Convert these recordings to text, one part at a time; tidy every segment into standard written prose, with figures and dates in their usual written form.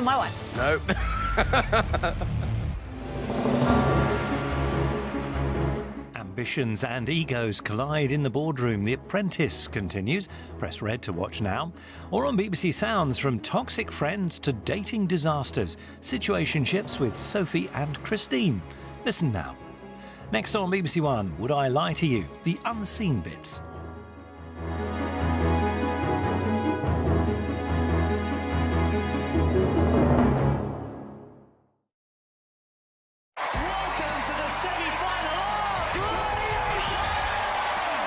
My one. No. Ambitions and egos collide in the boardroom. The Apprentice continues. Press red to watch now. Or on BBC Sounds, from toxic friends to dating disasters. Situationships with Sophie and Christine. Listen now. Next on BBC One, Would I Lie to You? The unseen bits.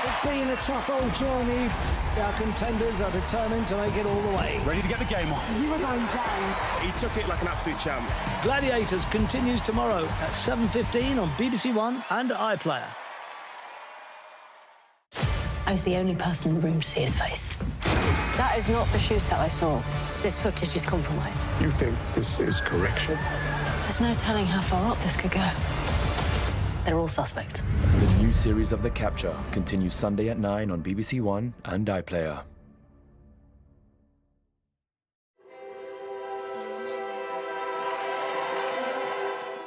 It's been a tough old journey. Our contenders are determined to make it all the way. Ready to get the game on. You were going down. He took it like an absolute champ. Gladiators continues tomorrow at 7:15 on BBC One and iPlayer. I was the only person in the room to see his face. That is not the shootout I saw. This footage is compromised. You think this is correction? There's no telling how far up this could go. They're all suspect. The new series of The Capture continues Sunday at 9 on BBC One and iPlayer.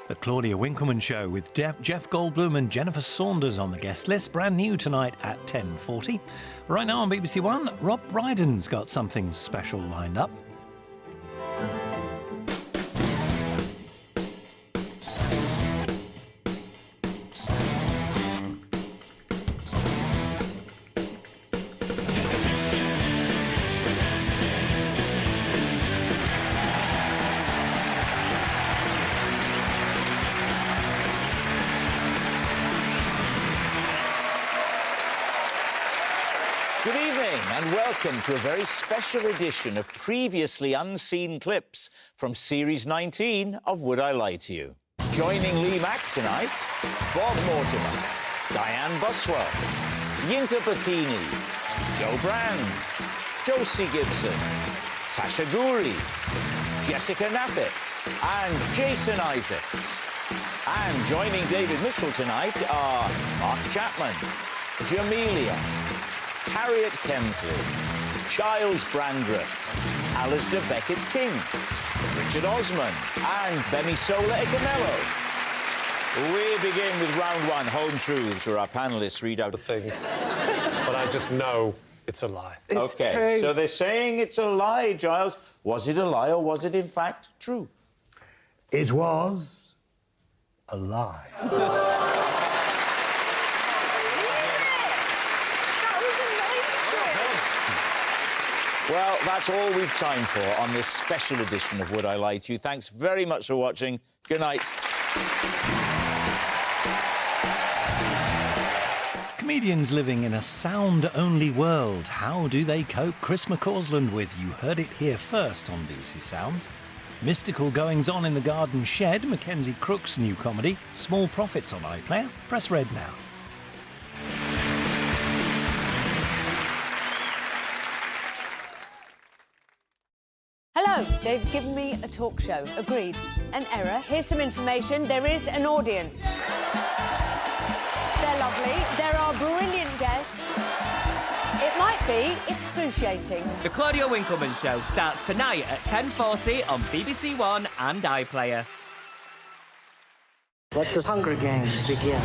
The Claudia Winkleman Show with Jeff Goldblum and Jennifer Saunders on the guest list. Brand new tonight at 10:40. Right now on BBC One, Rob Brydon's got something special lined up. Good evening and welcome to a very special edition of previously unseen clips from Series 19 of Would I Lie to You. Joining Lee Mack tonight, Bob Mortimer, Diane Buswell, Yinka Bikini, Joe Brand, Josie Gibson, Tasha Ghouri, Jessica Knappett and Jason Isaacs. And joining David Mitchell tonight are Mark Chapman, Jamelia, Harriet Kemsley, Giles Brandreth, Alistair Beckett-King, Richard Osman and Bemisola Ekamello. We begin with round one, Home Truths, where our panellists read out a thing. But I just know it's a lie. It's true. So they're saying it's a lie, Giles. Was it a lie or was it in fact true? It was a lie. Well, that's all we've time for on this special edition of Would I Lie to You. Thanks very much for watching. Good night. Comedians living in a sound-only world. How do they cope? Chris McCausland with You Heard It Here First on BBC Sounds. Mystical goings-on in the garden shed. Mackenzie Crook's new comedy. Small Profits on iPlayer. Press red now. Hello, they've given me a talk show. Agreed. An error. Here's some information. There is an audience. They're lovely. There are brilliant guests. It might be excruciating. The Claudia Winkleman Show starts tonight at 10:40 on BBC One and iPlayer. Let the Hunger Games begin.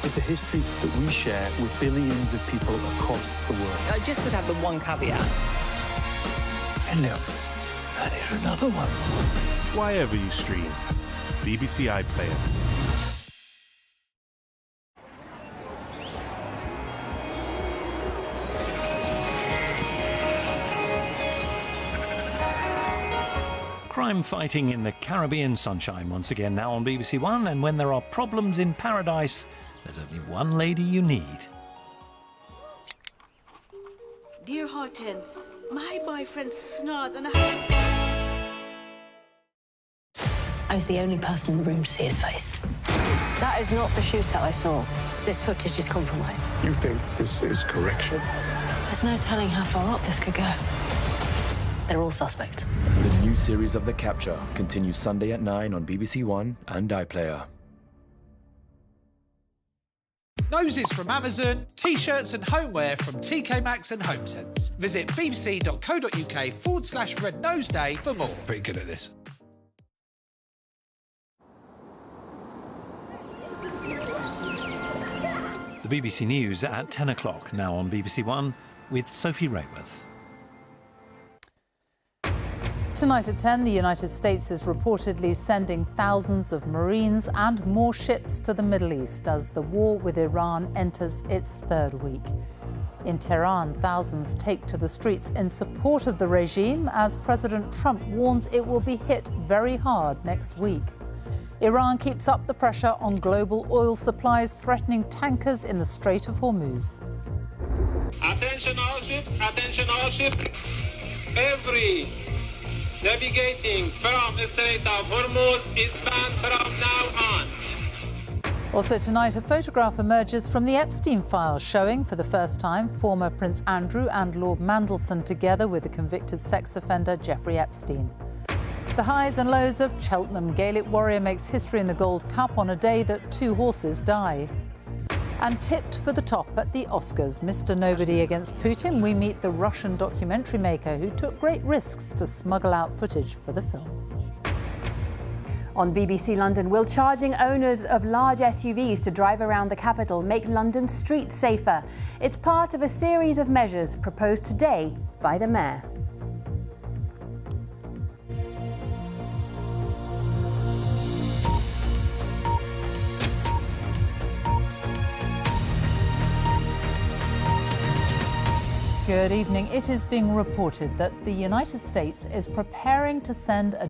It's a history that we share with billions of people across the world. I just would have the one caveat. Hello. That is another one. Wherever you stream, BBC iPlayer. Crime fighting in the Caribbean sunshine once again now on BBC One, and when there are problems in paradise, there's only one lady you need. Dear Hortense, my boyfriend snores and I was the only person in the room to see his face. That is not the shootout I saw. This footage is compromised. You think this is correction? There's no telling how far up this could go. They're all suspect. The new series of The Capture continues Sunday at 9 on BBC One and iPlayer. noses from Amazon, T-shirts and homeware from TK Maxx and HomeSense. Visit bbc.co.uk/Red Nose Day for more. Pretty good at this. The BBC News at 10 o'clock, now on BBC One, with Sophie Rayworth. Tonight at 10, the United States is reportedly sending thousands of Marines and more ships to the Middle East as the war with Iran enters its third week. In Tehran, thousands take to the streets in support of the regime as President Trump warns it will be hit very hard next week. Iran keeps up the pressure on global oil supplies, threatening tankers in the Strait of Hormuz. Attention all ships, attention all ships. Every navigating from the Strait of Hormuz is banned from now on. Also tonight, a photograph emerges from the Epstein files showing, for the first time, former Prince Andrew and Lord Mandelson together with the convicted sex offender Jeffrey Epstein. The highs and lows of Cheltenham. Gaelic warrior makes history in the Gold Cup on a day that 2 horses die. And tipped for the top at the Oscars, Mr. Nobody against Putin, we meet the Russian documentary maker who took great risks to smuggle out footage for the film. On BBC London, will charging owners of large SUVs to drive around the capital make London streets safer? It's part of a series of measures proposed today by the Mayor. Good evening. It is being reported that the United States is preparing to send a